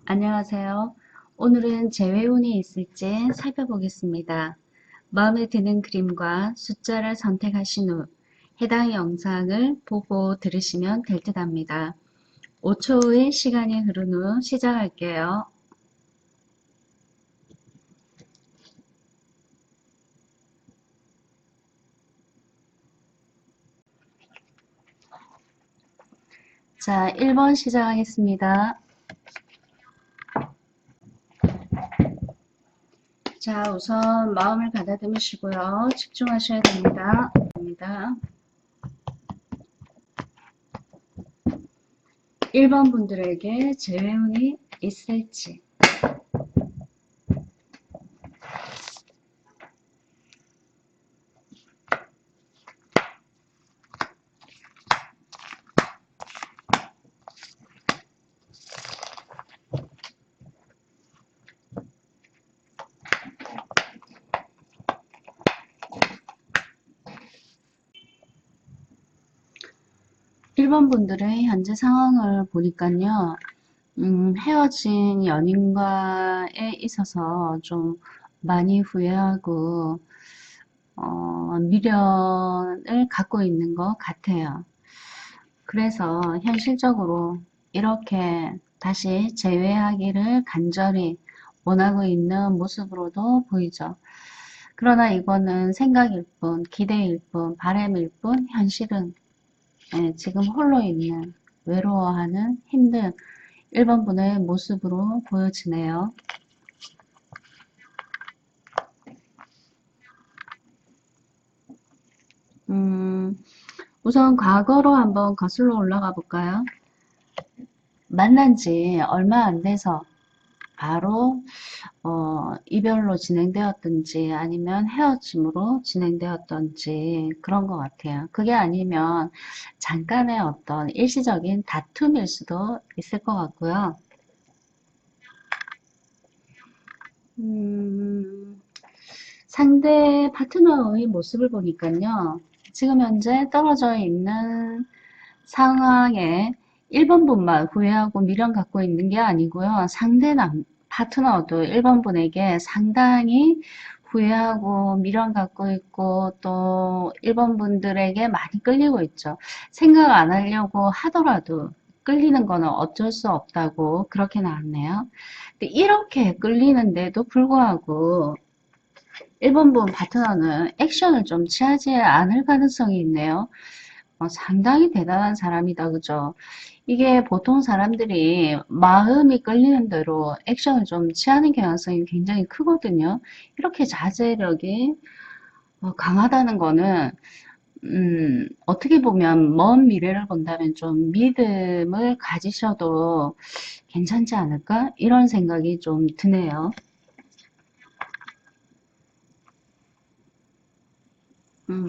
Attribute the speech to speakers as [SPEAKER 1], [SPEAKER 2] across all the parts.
[SPEAKER 1] 안녕하세요. 오늘은 재회운이 있을지 살펴보겠습니다. 마음에 드는 그림과 숫자를 선택하신 후 해당 영상을 보고 들으시면 될 듯 합니다. 5초의 시간이 흐른 후 시작할게요. 자, 1번 시작하겠습니다. 자, 우선 마음을 가다듬으시고요. 집중하셔야 됩니다. 1번 분들에게 재회운이 있을지. 1번 분들의 현재 상황을 보니까요. 헤어진 연인과에 있어서 좀 많이 후회하고 미련을 갖고 있는 것 같아요. 그래서 현실적으로 이렇게 다시 재회하기를 간절히 원하고 있는 모습으로도 보이죠. 그러나 이거는 생각일 뿐, 기대일 뿐, 바람일 뿐, 현실은 지금 홀로 있는, 외로워하는, 힘든 1번 분의 모습으로 보여지네요. 우선 과거로 한번 거슬러 올라가 볼까요? 만난 지 얼마 안 돼서 바로 이별로 진행되었든지 아니면 헤어짐으로 진행되었던지 그런 것 같아요. 그게 아니면 잠깐의 어떤 일시적인 다툼일 수도 있을 것 같고요. 음, 상대 파트너의 모습을 보니까요. 지금 현재 떨어져 있는 상황에 1번 분만 후회하고 미련 갖고 있는 게 아니고요. 상대 파트너도 1번 분에게 상당히 후회하고 미련 갖고 있고 또 1번 분들에게 많이 끌리고 있죠. 생각 안 하려고 하더라도 끌리는 거는 어쩔 수 없다고 그렇게 나왔네요. 근데 이렇게 끌리는데도 불구하고 1번 분 파트너는 액션을 좀 취하지 않을 가능성이 있네요. 상당히 대단한 사람이다, 그죠? 이게 보통 사람들이 마음이 끌리는 대로 액션을 좀 취하는 경향성이 굉장히 크거든요. 이렇게 자제력이 강하다는 거는, 어떻게 보면 먼 미래를 본다면 좀 믿음을 가지셔도 괜찮지 않을까? 이런 생각이 좀 드네요. 음,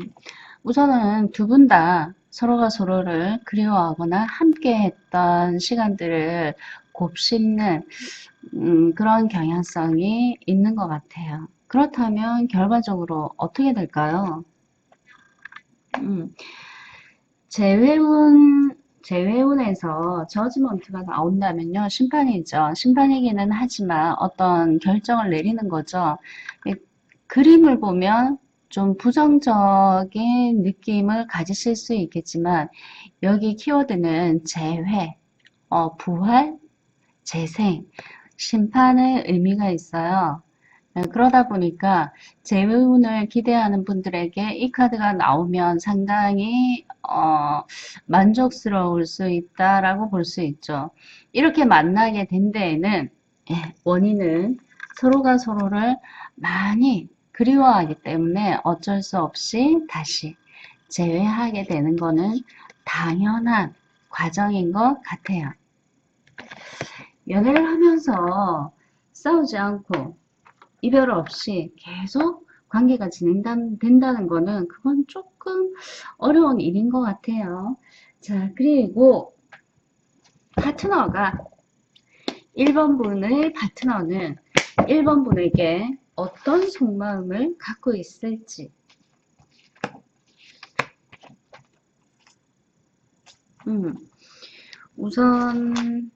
[SPEAKER 1] 우선은 두 분 다 서로가 서로를 그리워하거나 함께 했던 시간들을 곱씹는 그런 경향성이 있는 것 같아요. 그렇다면 결과적으로 어떻게 될까요? 음, 재회운, 재회운에서 저지먼트가 나온다면요. 심판이죠. 심판이기는 하지만 어떤 결정을 내리는 거죠. 그림을 보면 좀 부정적인 느낌을 가지실 수 있겠지만 여기 키워드는 재회, 부활, 재생, 심판의 의미가 있어요. 그러다 보니까 재운을 기대하는 분들에게 이 카드가 나오면 상당히 만족스러울 수 있다라고 볼 수 있죠. 이렇게 만나게 된 데에는 원인은 서로가 서로를 많이 그리워하기 때문에 어쩔 수 없이 다시 재회하게 되는 거는 당연한 과정인 것 같아요. 연애를 하면서 싸우지 않고 이별 없이 계속 관계가 진행된다는 거는 그건 조금 어려운 일인 것 같아요. 자, 그리고 파트너가 1번 분의 파트너는 1번 분에게 어떤 속마음을 갖고 있을지 음, 우선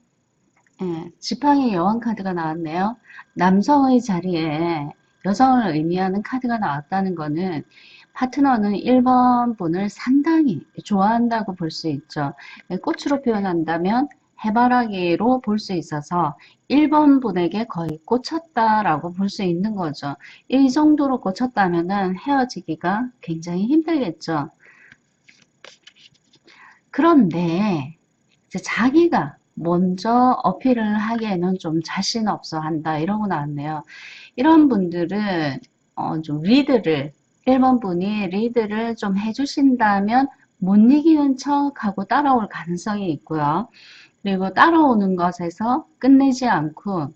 [SPEAKER 1] 지팡이 여왕 카드가 나왔네요. 남성의 자리에 여성을 의미하는 카드가 나왔다는 거는 파트너는 1번 분을 상당히 좋아한다고 볼 수 있죠. 꽃으로 표현한다면 해바라기로 볼 수 있어서 1번 분에게 거의 꽂혔다라고 볼 수 있는 거죠. 이 정도로 꽂혔다면 헤어지기가 굉장히 힘들겠죠. 그런데 이제 자기가 먼저 어필을 하기에는 좀 자신 없어 한다 이러고 나왔네요. 이런 분들은 좀 리드를 1번 분이 리드를 좀 해주신다면 못 이기는 척하고 따라올 가능성이 있고요. 그리고 따라오는 것에서 끝내지 않고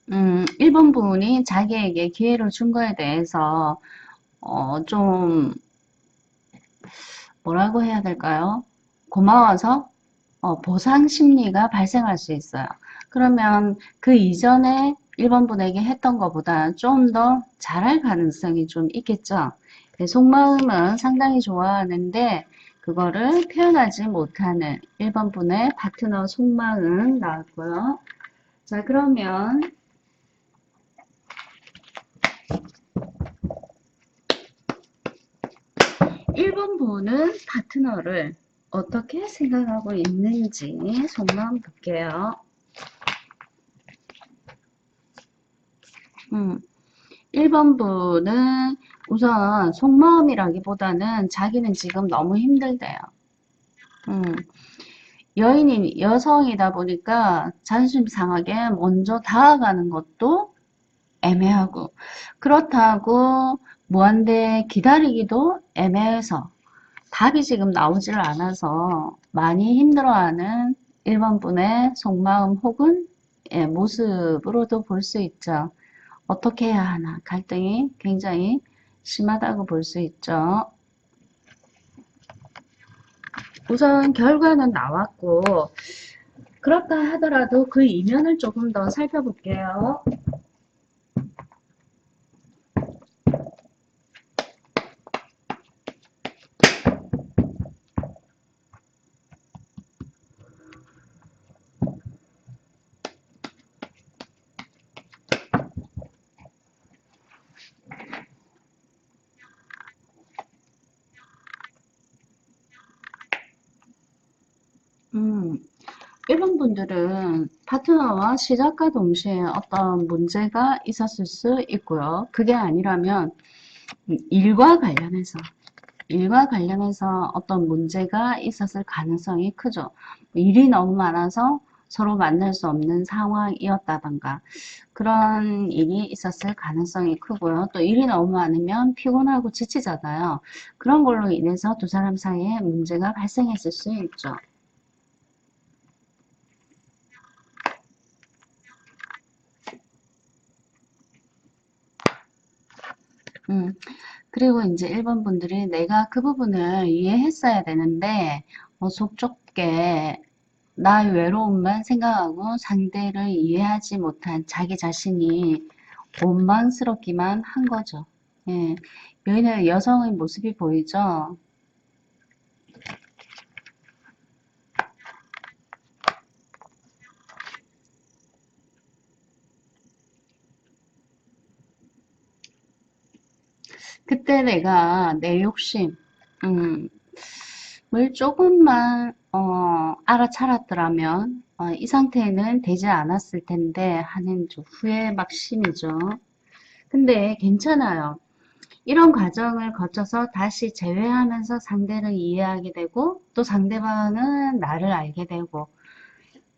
[SPEAKER 1] 1번 분이 자기에게 기회를 준 거에 대해서 좀 뭐라고 해야 될까요? 고마워서 보상 심리가 발생할 수 있어요. 그러면 그 이전에 1번 분에게 했던 것보다 좀 더 잘할 가능성이 좀 있겠죠. 속마음은 상당히 좋아하는데 그거를 표현하지 못하는 1번 분의 파트너 속마음 나왔고요. 자, 그러면 1번 분은 파트너를 어떻게 생각하고 있는지 속마음 볼게요. 1번 분은 우선 속마음이라기보다는 자기는 지금 너무 힘들대요. 여성이다 보니까 자존심 상하게 먼저 다가가는 것도 애매하고 그렇다고 무한대 기다리기도 애매해서 답이 지금 나오질 않아서 많이 힘들어하는 1번 분의 속마음 혹은 모습으로도 볼 수 있죠. 어떻게 해야 하나 갈등이 굉장히 심하다고 볼 수 있죠. 우선 결과는 나왔고 그렇다 하더라도 그 이면을 조금 더 살펴볼게요. 일본 분들은 파트너와 시작과 동시에 어떤 문제가 있었을 수 있고요. 그게 아니라면 일과 관련해서 어떤 문제가 있었을 가능성이 크죠. 일이 너무 많아서 서로 만날 수 없는 상황이었다던가 그런 일이 있었을 가능성이 크고요. 또 일이 너무 많으면 피곤하고 지치잖아요. 그런 걸로 인해서 두 사람 사이에 문제가 발생했을 수 있죠. 그리고 이제 1번 분들이 내가 그 부분을 이해했어야 되는데 속 좁게 나의 외로움만 생각하고 상대를 이해하지 못한 자기 자신이 원망스럽기만 한 거죠. 예. 여기는 여성의 모습이 보이죠. 그때 내가 내 욕심, 을 조금만 알아차렸더라면 이 상태는 되지 않았을 텐데 하는 좀 후회 막심이죠. 근데 괜찮아요. 이런 과정을 거쳐서 다시 재회하면서 상대를 이해하게 되고 또 상대방은 나를 알게 되고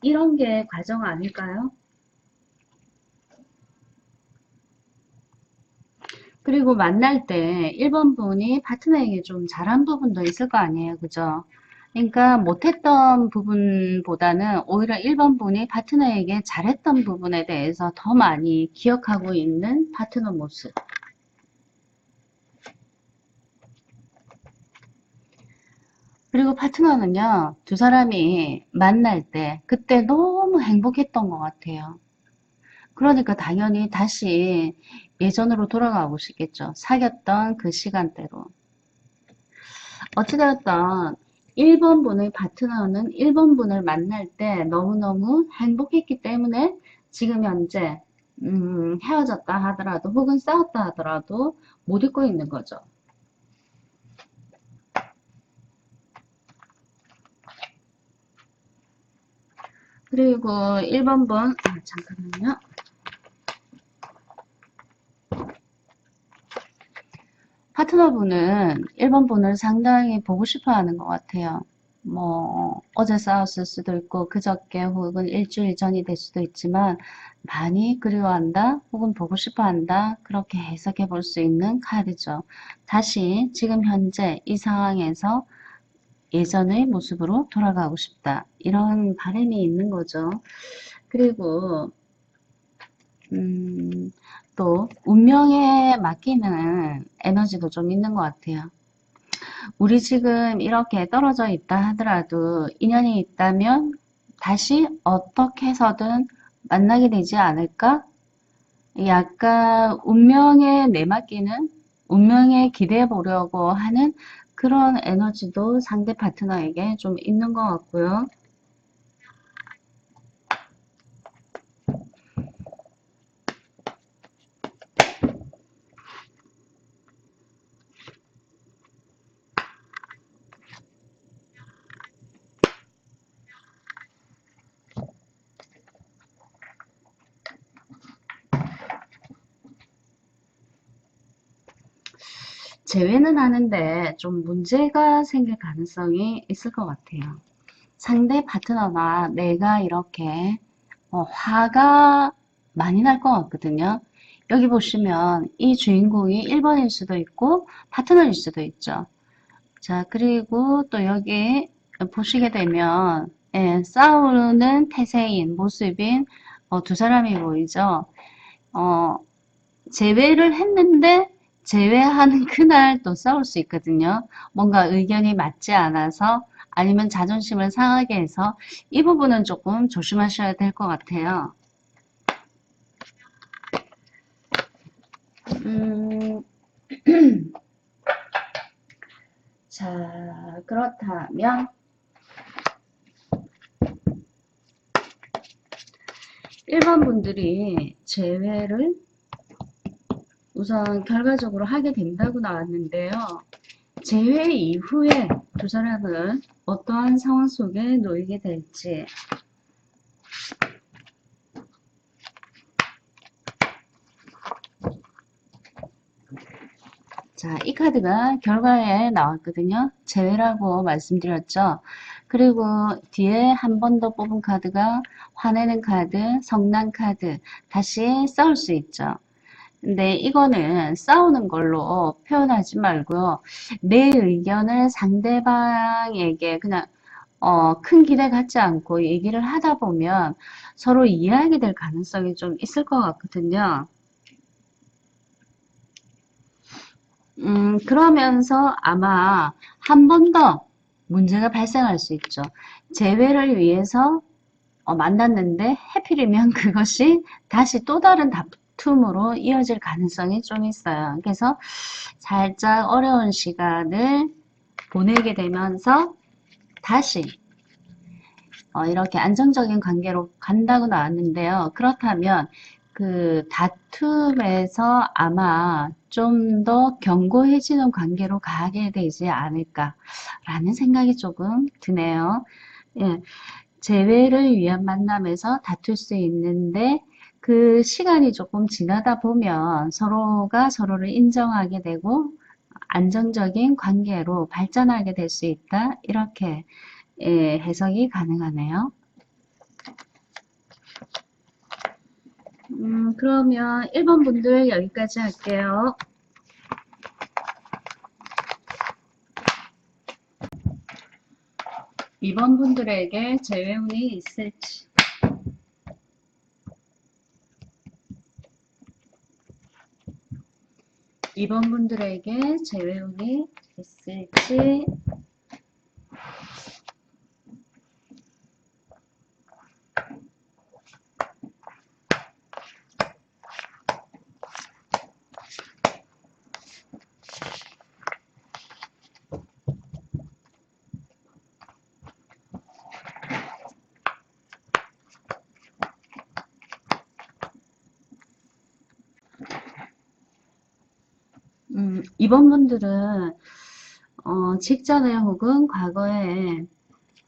[SPEAKER 1] 이런 게 과정 아닐까요? 그리고 만날 때 1번 분이 파트너에게 좀 잘한 부분도 있을 거 아니에요. 그죠? 그러니까 못했던 부분보다는 오히려 1번 분이 파트너에게 잘했던 부분에 대해서 더 많이 기억하고 있는 파트너 모습. 그리고 파트너는요, 두 사람이 만날 때 그때 너무 행복했던 것 같아요. 그러니까 당연히 다시 예전으로 돌아가고 싶겠죠. 사귀었던 그 시간대로. 어찌되었던 1번 분의 파트너는 1번 분을 만날 때 너무너무 행복했기 때문에 지금 현재 헤어졌다 하더라도 혹은 싸웠다 하더라도 못 잊고 있는 거죠. 그리고 1번 분, 잠깐만요. 파트너분은 1번 분을 상당히 보고 싶어 하는 것 같아요. 뭐 어제 싸웠을 수도 있고 그저께 혹은 일주일 전이 될 수도 있지만 많이 그리워한다 혹은 보고 싶어 한다 그렇게 해석해 볼 수 있는 카드죠. 다시 지금 현재 이 상황에서 예전의 모습으로 돌아가고 싶다 이런 바람이 있는 거죠. 그리고 또 운명에 맡기는 에너지도 좀 있는 것 같아요. 우리 지금 이렇게 떨어져 있다 하더라도 인연이 있다면 다시 어떻게 해서든 만나게 되지 않을까? 약간 운명에 내맡기는, 운명에 기대해 보려고 하는 그런 에너지도 상대 파트너에게 좀 있는 것 같고요. 제외는 하는데 좀 문제가 생길 가능성이 있을 것 같아요. 상대 파트너가 내가 이렇게 화가 많이 날 것 같거든요. 여기 보시면 이 주인공이 1번일 수도 있고 파트너일 수도 있죠. 자, 그리고 또 여기 보시게 되면 싸우는 태세인 모습인 두 사람이 보이죠. 어, 제외를 했는데 제외하는 그날 또 싸울 수 있거든요. 뭔가 의견이 맞지 않아서 아니면 자존심을 상하게 해서 이 부분은 조금 조심하셔야 될 것 같아요. 음, 자, 그렇다면 1번 분들이 제외를 우선 결과적으로 하게 된다고 나왔는데요. 재회 이후에 두 사람은 어떠한 상황 속에 놓이게 될지. 자, 이 카드가 결과에 나왔거든요. 재회라고 말씀드렸죠. 그리고 뒤에 한 번 더 뽑은 카드가 화내는 카드, 성난 카드, 다시 싸울 수 있죠. 근데 이거는 싸우는 걸로 표현하지 말고요. 내 의견을 상대방에게 그냥 큰 기대 갖지 않고 얘기를 하다 보면 서로 이해하게 될 가능성이 좀 있을 것 같거든요. 그러면서 아마 한 번 더 문제가 발생할 수 있죠. 재회를 위해서 만났는데 해필이면 그것이 다시 또 다른 다툼으로 이어질 가능성이 좀 있어요. 그래서 살짝 어려운 시간을 보내게 되면서 다시 이렇게 안정적인 관계로 간다고 나왔는데요. 그렇다면 그 다툼에서 아마 좀 더 견고해지는 관계로 가게 되지 않을까라는 생각이 조금 드네요. 예, 재회를 위한 만남에서 다툴 수 있는데 그 시간이 조금 지나다 보면 서로가 서로를 인정하게 되고 안정적인 관계로 발전하게 될 수 있다. 이렇게 해석이 가능하네요. 그러면 1번 분들 여기까지 할게요. 2번 분들에게 재회운이 있을지. 2번 분들에게 재회운이 있을지. 이번 분들은 직전에 혹은 과거에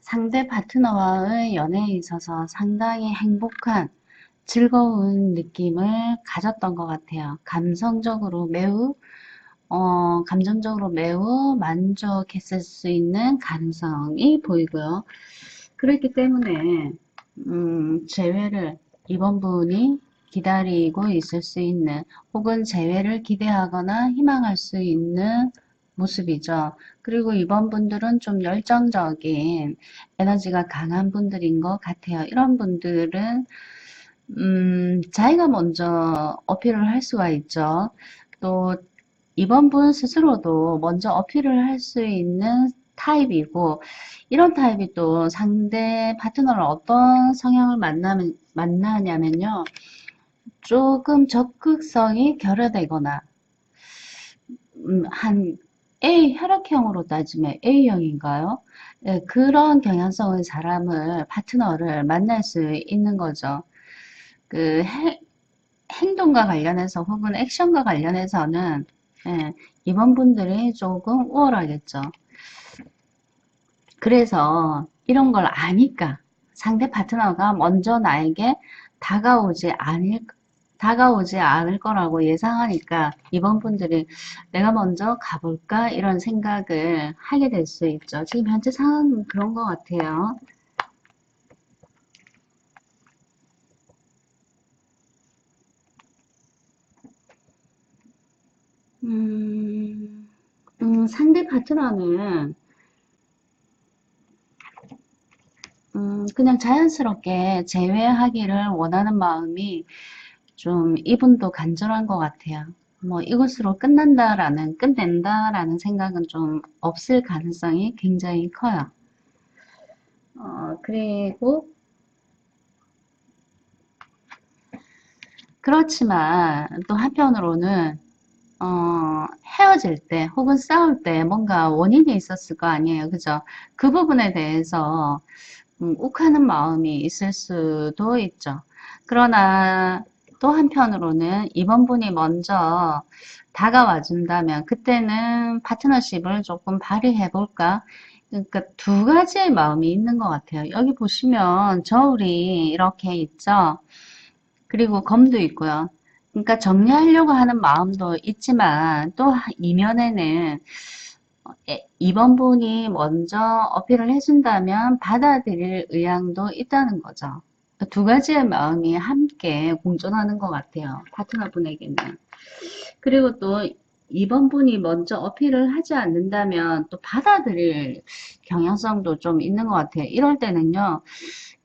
[SPEAKER 1] 상대 파트너와의 연애에 있어서 상당히 행복한 즐거운 느낌을 가졌던 것 같아요. 감정적으로 매우 만족했을 수 있는 가능성이 보이고요. 그렇기 때문에, 재회를 이번 분이 기다리고 있을 수 있는, 혹은 재회를 기대하거나 희망할 수 있는 모습이죠. 그리고 이번 분들은 좀 열정적인 에너지가 강한 분들인 것 같아요. 이런 분들은 자기가 먼저 어필을 할 수가 있죠. 또 이번 분 스스로도 먼저 어필을 할 수 있는 타입이고, 이런 타입이 또 상대 파트너를 어떤 성향을 만나냐면요. 조금 적극성이 결여되거나, 한 혈액형으로 따지면 A형인가요? 네, 그런 경향성의 파트너를 만날 수 있는 거죠. 그 행동과 관련해서 혹은 액션과 관련해서는 예, 이번 분들이 조금 우월하겠죠. 그래서 이런 걸 아니까 상대 파트너가 먼저 나에게 다가오지 않을 다가오지 않을 거라고 예상하니까 이번 분들이 내가 먼저 가볼까 이런 생각을 하게 될 수 있죠. 지금 현재 상황은 그런 것 같아요. 음, 상대 파트너는 그냥 자연스럽게 재회하기를 원하는 마음이 좀 이분도 간절한 것 같아요. 뭐 이것으로 끝낸다라는 생각은 좀 없을 가능성이 굉장히 커요. 그리고 그렇지만 또 한편으로는 헤어질 때 혹은 싸울 때 뭔가 원인이 있었을 거 아니에요. 그죠? 그 부분에 대해서 욱하는 마음이 있을 수도 있죠. 그러나 또 한편으로는 이번 분이 먼저 다가와 준다면 그때는 파트너십을 조금 발휘해 볼까? 그러니까 두 가지의 마음이 있는 것 같아요. 여기 보시면 저울이 이렇게 있죠. 그리고 검도 있고요. 그러니까 정리하려고 하는 마음도 있지만 또 이면에는 이번 분이 먼저 어필을 해준다면 받아들일 의향도 있다는 거죠. 두 가지의 마음이 함께 공존하는 것 같아요. 파트너분에게는. 그리고 또 이번 분이 먼저 어필을 하지 않는다면 또 받아들일 경향성도 좀 있는 것 같아요. 이럴 때는요.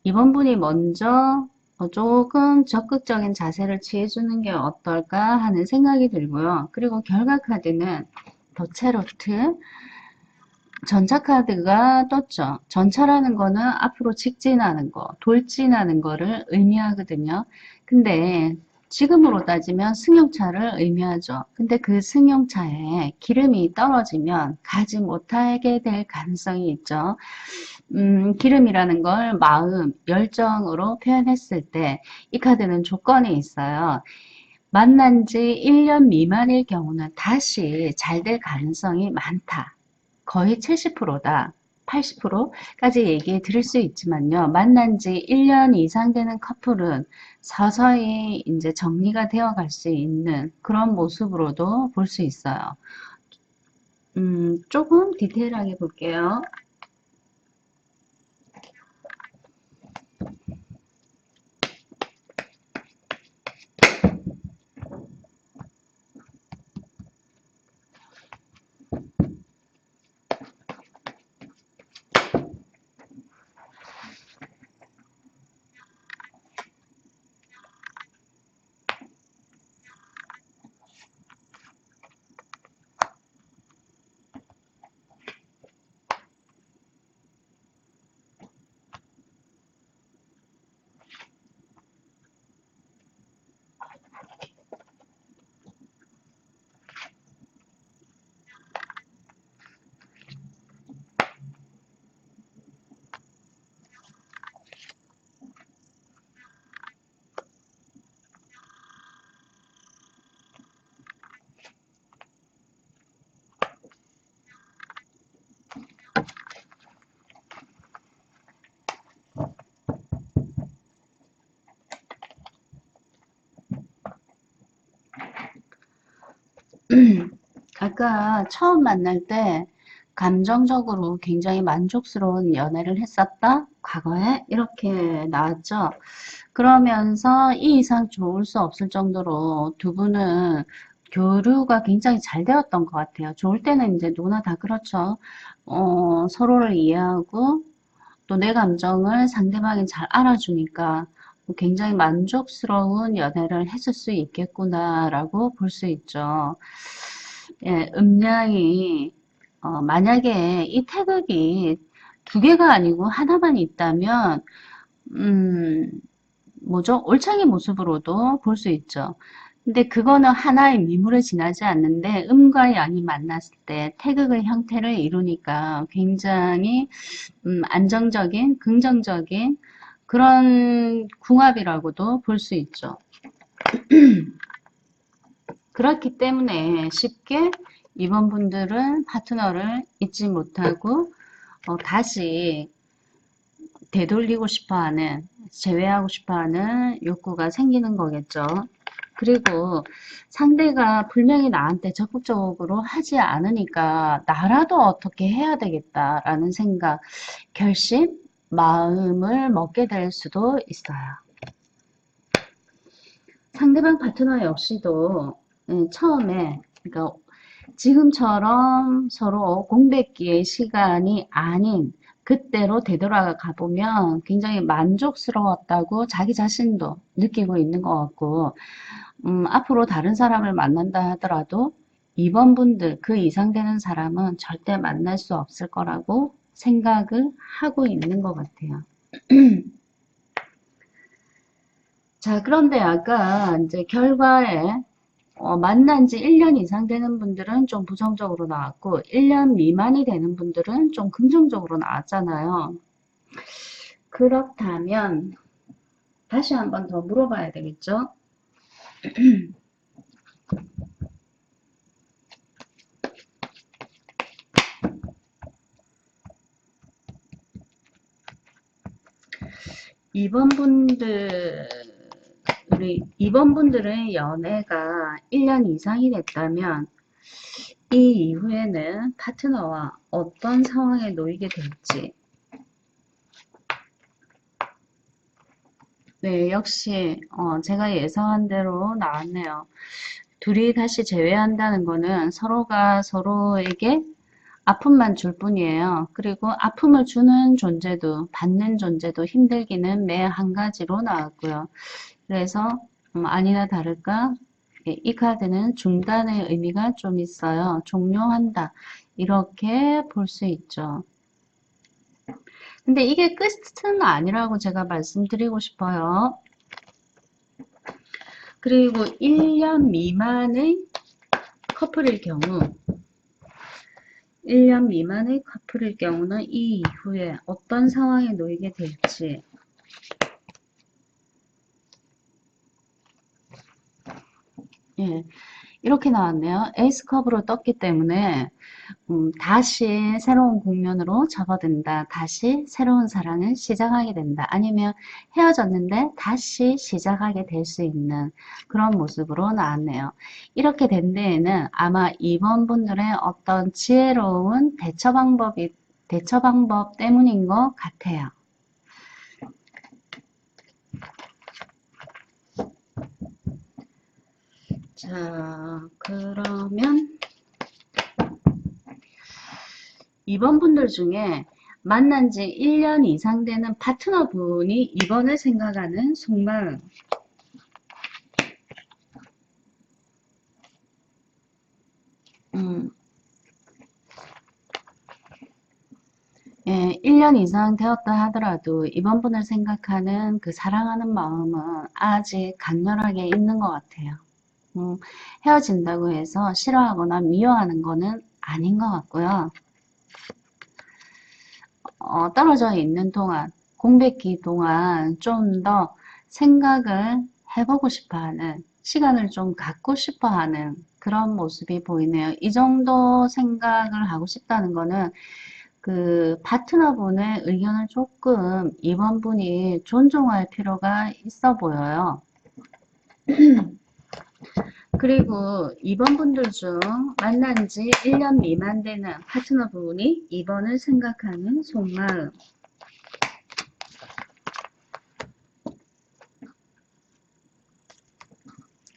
[SPEAKER 1] 이번 분이 먼저 조금 적극적인 자세를 취해주는 게 어떨까 하는 생각이 들고요. 그리고 결과 카드는 더체로트 전차카드가 떴죠. 전차라는 거는 앞으로 직진하는 거, 돌진하는 거를 의미하거든요. 근데 지금으로 따지면 승용차를 의미하죠. 근데 그 승용차에 기름이 떨어지면 가지 못하게 될 가능성이 있죠. 기름이라는 걸 마음, 열정으로 표현했을 때 이 카드는 조건이 있어요. 만난 지 1년 미만일 경우는 다시 잘 될 가능성이 많다. 거의 70%다. 80%까지 얘기해 드릴 수 있지만요. 만난 지 1년 이상 되는 커플은 서서히 이제 정리가 되어 갈 수 있는 그런 모습으로도 볼 수 있어요. 조금 디테일하게 볼게요. 아까 처음 만날 때 감정적으로 굉장히 만족스러운 연애를 했었다? 과거에? 이렇게 나왔죠. 그러면서 이 이상 좋을 수 없을 정도로 두 분은 교류가 굉장히 잘 되었던 것 같아요. 좋을 때는 이제 누구나 다 그렇죠. 서로를 이해하고 또 내 감정을 상대방이 잘 알아주니까 굉장히 만족스러운 연애를 했을 수 있겠구나라고 볼 수 있죠. 예, 음량이 만약에 이 태극이 두 개가 아니고 하나만 있다면 음, 뭐죠? 올챙이 모습으로도 볼 수 있죠. 근데 그거는 하나의 미물에 지나지 않는데 음과 양이 만났을 때 태극의 형태를 이루니까 굉장히 안정적인, 긍정적인 그런 궁합이라고도 볼 수 있죠. 그렇기 때문에 쉽게 이번 분들은 파트너를 잊지 못하고 다시 되돌리고 싶어하는, 제외하고 싶어하는 욕구가 생기는 거겠죠. 그리고 상대가 분명히 나한테 적극적으로 하지 않으니까 나라도 어떻게 해야 되겠다라는 생각, 결심, 마음을 먹게 될 수도 있어요. 상대방 파트너 역시도 처음에 그러니까 지금처럼 서로 공백기의 시간이 아닌 그때로 되돌아가 보면 굉장히 만족스러웠다고 자기 자신도 느끼고 있는 것 같고 앞으로 다른 사람을 만난다 하더라도 이번 분들 그 이상 되는 사람은 절대 만날 수 없을 거라고 생각을 하고 있는 것 같아요. 자, 그런데 아까 이제 결과에 만난 지 1년 이상 되는 분들은 좀 부정적으로 나왔고 1년 미만이 되는 분들은 좀 긍정적으로 나왔잖아요. 그렇다면 다시 한번 더 물어봐야 되겠죠? 이번 분들 이번 분들의 연애가 1년 이상이 됐다면 이 이후에는 파트너와 어떤 상황에 놓이게 될지 네, 역시 제가 예상한 대로 나왔네요. 둘이 다시 재회한다는 거는 서로가 서로에게 아픔만 줄 뿐이에요. 그리고 아픔을 주는 존재도 받는 존재도 힘들기는 매 한 가지로 나왔고요. 그래서 아니나 다를까 이 카드는 중단의 의미가 좀 있어요. 종료한다. 이렇게 볼 수 있죠. 근데 이게 끝은 아니라고 제가 말씀드리고 싶어요. 그리고 1년 미만의 커플일 경우 1년 미만의 커플일 경우는 이 이후에 어떤 상황에 놓이게 될지 예, 이렇게 나왔네요. 에이스컵으로 떴기 때문에 다시 새로운 국면으로 접어든다. 다시 새로운 사랑을 시작하게 된다. 아니면 헤어졌는데 다시 시작하게 될 수 있는 그런 모습으로 나왔네요. 이렇게 된 데에는 아마 이번 분들의 어떤 지혜로운 대처 방법 때문인 것 같아요. 자, 그러면 이번 분들 중에 만난 지 1년 이상 되는 파트너분이 이번을 생각하는 속마음. 음, 예, 1년 이상 되었다 하더라도 이번 분을 생각하는 그 사랑하는 마음은 아직 강렬하게 있는 것 같아요. 음, 헤어진다고 해서 싫어하거나 미워하는 거는 아닌 것 같고요. 떨어져 있는 동안, 공백기 동안 좀 더 생각을 해보고 싶어 하는, 시간을 좀 갖고 싶어 하는 그런 모습이 보이네요. 이 정도 생각을 하고 싶다는 거는 그 파트너분의 의견을 조금 이번 분이 존중할 필요가 있어 보여요. 그리고 2번 분들 중 만난 지 1년 미만 되는 파트너분이 2번을 생각하는 속마음.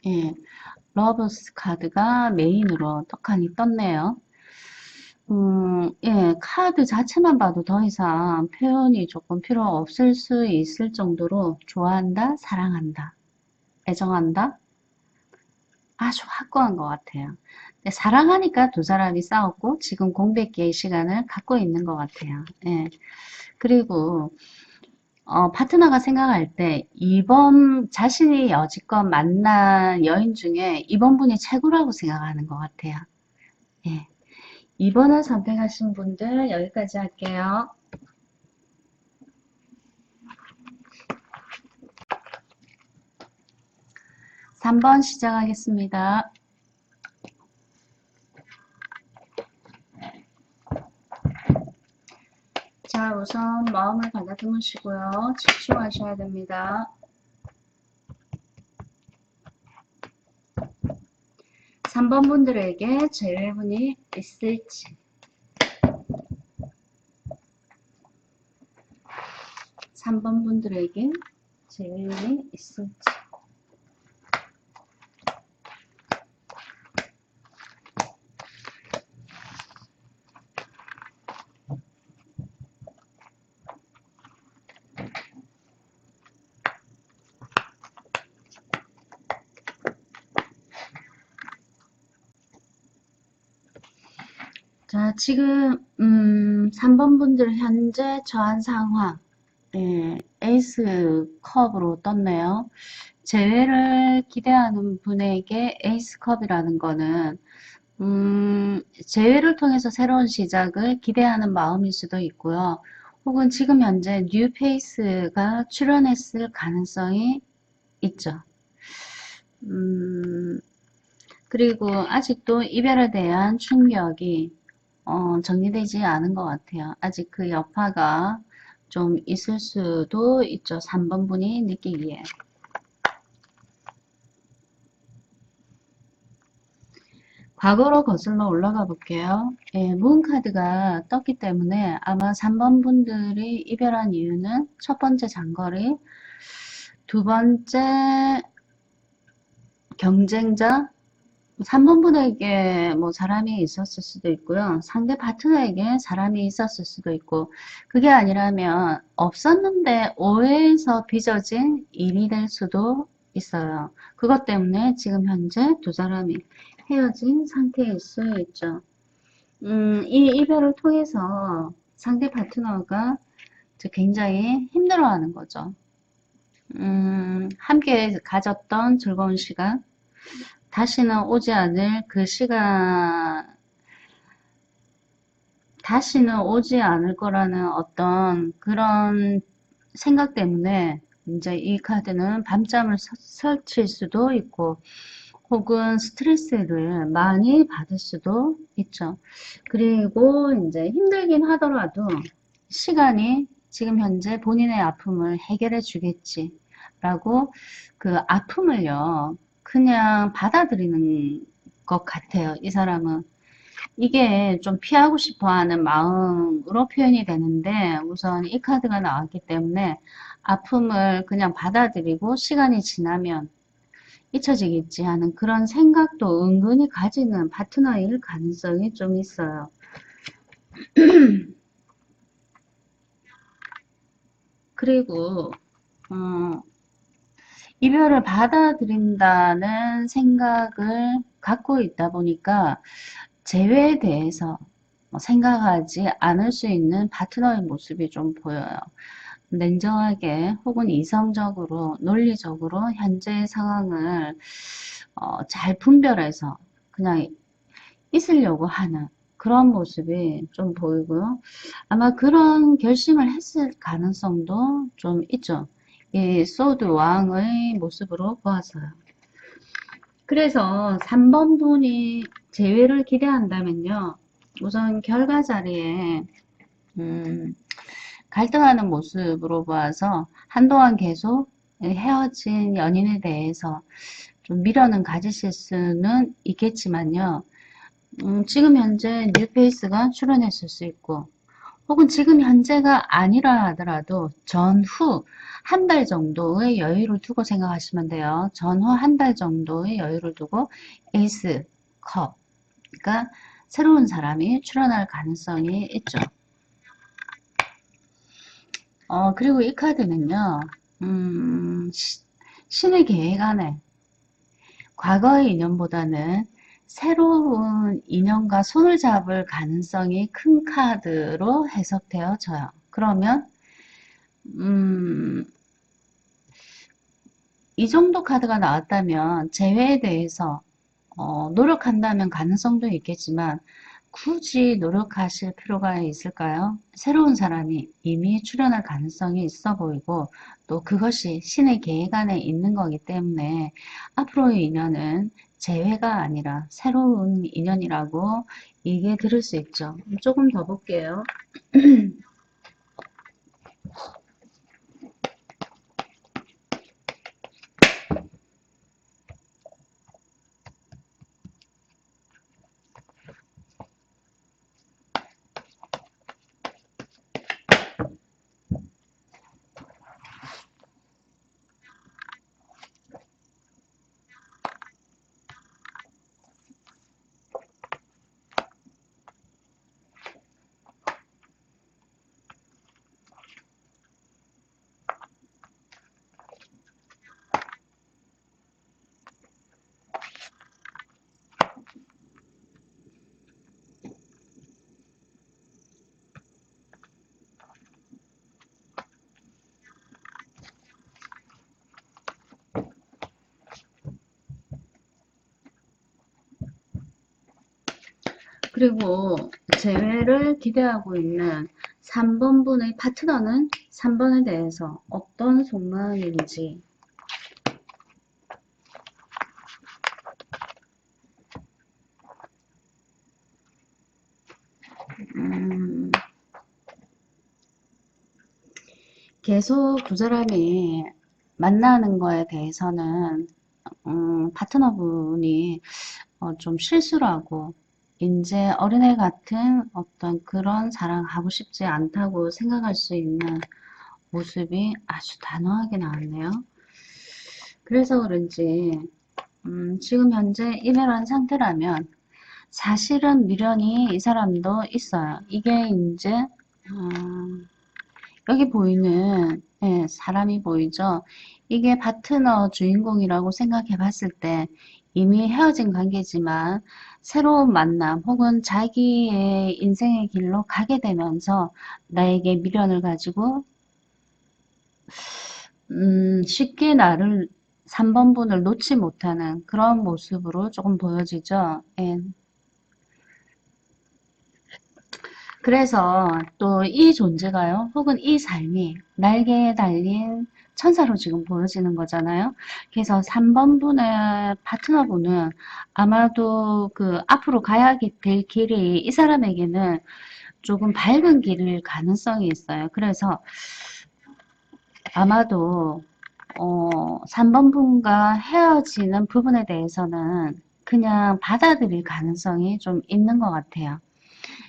[SPEAKER 1] 예, 러브스 카드가 메인으로 떡하니 떴네요. 예, 카드 자체만 봐도 더 이상 표현이 조금 필요 없을 수 있을 정도로 좋아한다, 사랑한다, 애정한다, 아주 확고한 것 같아요. 근데 사랑하니까 두 사람이 싸웠고 지금 공백기의 시간을 갖고 있는 것 같아요. 예. 그리고 파트너가 생각할 때 이번 자신이 여지껏 만난 여인 중에 이번 분이 최고라고 생각하는 것 같아요. 예. 2번을 선택하신 분들 여기까지 할게요. 3번 시작하겠습니다. 자, 우선 마음을 가다듬으시고요. 집중하셔야 됩니다. 3번 분들에게 제외분이 있을지 3번 분들에게 제외분이 있을지 자, 지금 3번 분들 현재 처한 상황 예, 에이스 컵으로 떴네요. 재회를 기대하는 분에게 에이스 컵이라는 거는 재회를 통해서 새로운 시작을 기대하는 마음일 수도 있고요. 혹은 지금 현재 뉴 페이스가 출현했을 가능성이 있죠. 그리고 아직도 이별에 대한 충격이 정리되지 않은 것 같아요. 아직 그 여파가 좀 있을 수도 있죠. 3번 분이 느끼기에. 과거로 거슬러 올라가 볼게요. 예, 문 카드가 떴기 때문에 아마 3번 분들이 이별한 이유는 첫 번째 장거리, 두 번째 경쟁자, 3번 분에게 뭐 사람이 있었을 수도 있고요. 상대 파트너에게 사람이 있었을 수도 있고, 그게 아니라면 없었는데 오해에서 빚어진 일이 될 수도 있어요. 그것 때문에 지금 현재 두 사람이 헤어진 상태일 수 있죠. 이 이별을 통해서 상대 파트너가 굉장히 힘들어하는 거죠. 함께 가졌던 즐거운 시간, 다시는 오지 않을 그 시간, 다시는 오지 않을 거라는 어떤 그런 생각 때문에 이제 이 카드는 밤잠을 설칠 수도 있고 혹은 스트레스를 많이 받을 수도 있죠. 그리고 이제 힘들긴 하더라도 시간이 지금 현재 본인의 아픔을 해결해 주겠지 라고 그 아픔을요 그냥 받아들이는 것 같아요. 이 사람은 이게 좀 피하고 싶어 하는 마음으로 표현이 되는데 우선 이 카드가 나왔기 때문에 아픔을 그냥 받아들이고 시간이 지나면 잊혀지겠지 하는 그런 생각도 은근히 가지는 파트너일 가능성이 좀 있어요. 그리고 이별을 받아들인다는 생각을 갖고 있다 보니까 재회에 대해서 생각하지 않을 수 있는 파트너의 모습이 좀 보여요. 냉정하게 혹은 이성적으로 논리적으로 현재의 상황을 잘 분별해서 그냥 있으려고 하는 그런 모습이 좀 보이고요. 아마 그런 결심을 했을 가능성도 좀 있죠. 이 소드 왕의 모습으로 보아서요. 그래서 3번 분이 재회를 기대한다면요. 우선 결과 자리에 갈등하는 모습으로 보아서 한동안 계속 헤어진 연인에 대해서 좀 미련은 가지실 수는 있겠지만요. 지금 현재 뉴페이스가 출연했을 수 있고, 혹은 지금 현재가 아니라 하더라도 전후 한 달 정도의 여유를 두고 생각하시면 돼요. 전후 한 달 정도의 여유를 두고 에이스 컵, 그러니까 새로운 사람이 출연할 가능성이 있죠. 그리고 이 카드는요, 신의 계획 안에 과거의 인연보다는 새로운 인연과 손을 잡을 가능성이 큰 카드로 해석되어져요. 그러면 이 정도 카드가 나왔다면 재회에 대해서 노력한다면 가능성도 있겠지만 굳이 노력하실 필요가 있을까요? 새로운 사람이 이미 출연할 가능성이 있어 보이고 또 그것이 신의 계획 안에 있는 거기 때문에 앞으로의 인연은 재회가 아니라 새로운 인연이라고 얘기 들을 수 있죠. 조금 더 볼게요. 그리고 재회를 기대하고 있는 3번 분의 파트너는 3번에 대해서 어떤 속마음인지 계속 두 사람이 만나는 거에 대해서는 파트너분이 좀 실수를 하고 이제 어린애 같은 어떤 그런 사랑 하고 싶지 않다고 생각할 수 있는 모습이 아주 단호하게 나왔네요. 그래서 그런지 지금 현재 이별한 상태라면 사실은 미련이 이 사람도 있어요. 이게 이제 여기 보이는 사람이 보이죠? 이게 파트너 주인공이라고 생각해 봤을 때 이미 헤어진 관계지만 새로운 만남 혹은 자기의 인생의 길로 가게 되면서 나에게 미련을 가지고 쉽게 나를 3번 분을 놓지 못하는 그런 모습으로 조금 보여지죠. 예. 그래서 또 이 존재가요, 혹은 이 삶이 날개에 달린 천사로 지금 보여지는 거잖아요. 그래서 3번 분의 파트너분은 아마도 그 앞으로 가야 될 길이 이 사람에게는 조금 밝은 길일 가능성이 있어요. 그래서 아마도 3번 분과 헤어지는 부분에 대해서는 그냥 받아들일 가능성이 좀 있는 것 같아요.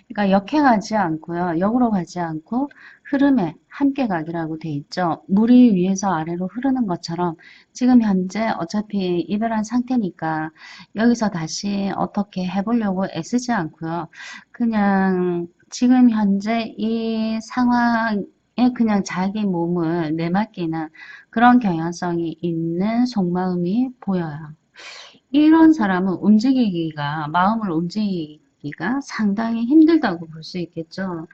[SPEAKER 1] 그러니까 역행하지 않고요. 역으로 가지 않고 흐름에 함께 가기라고 돼 있죠. 물이 위에서 아래로 흐르는 것처럼 지금 현재 어차피 이별한 상태니까 여기서 다시 어떻게 해보려고 애쓰지 않고요. 그냥 지금 현재 이 상황에 그냥 자기 몸을 내맡기는 그런 경향성이 있는 속마음이 보여요. 이런 사람은 움직이기가, 마음을 움직이기가 상당히 힘들다고 볼 수 있겠죠.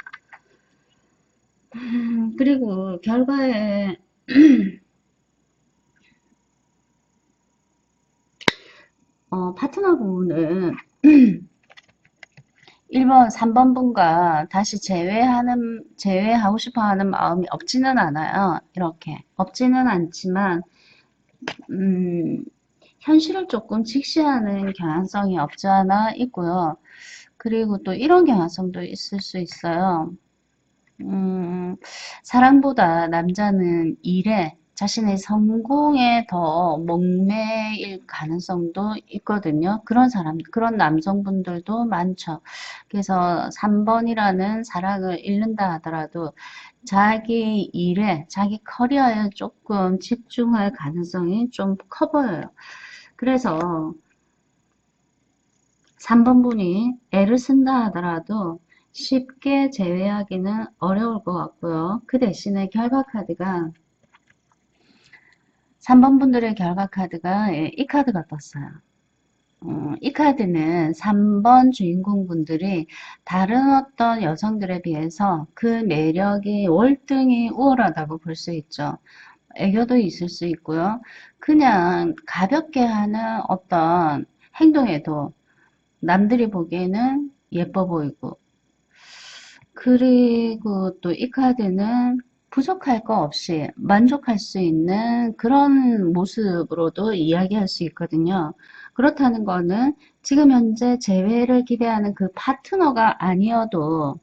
[SPEAKER 1] 그리고 결과에 파트너 부분은 1번, 3번 분과 다시 제외하고 싶어 하는 마음이 없지는 않아요. 이렇게. 없지는 않지만, 현실을 조금 직시하는 경향성이 없지 않아 있고요. 그리고 또 이런 경향성도 있을 수 있어요. 사랑보다 남자는 일에 자신의 성공에 더 목매일 가능성도 있거든요. 그런 사람, 그런 남성분들도 많죠. 그래서 3번이라는 사랑을 잃는다 하더라도 자기 일에, 자기 커리어에 조금 집중할 가능성이 좀 커 보여요. 그래서 3번 분이 애를 쓴다 하더라도 쉽게 제외하기는 어려울 것 같고요. 그 대신에 결과 카드가 3번 분들의 결과 카드가 이 카드가 떴어요. 이 카드는 3번 주인공 분들이 다른 어떤 여성들에 비해서 그 매력이 월등히 우월하다고 볼 수 있죠. 애교도 있을 수 있고요. 그냥 가볍게 하는 어떤 행동에도 남들이 보기에는 예뻐 보이고, 그리고 또 이 카드는 부족할 거 없이 만족할 수 있는 그런 모습으로도 이야기할 수 있거든요. 그렇다는 거는 지금 현재 재회를 기대하는 그 파트너가 아니어도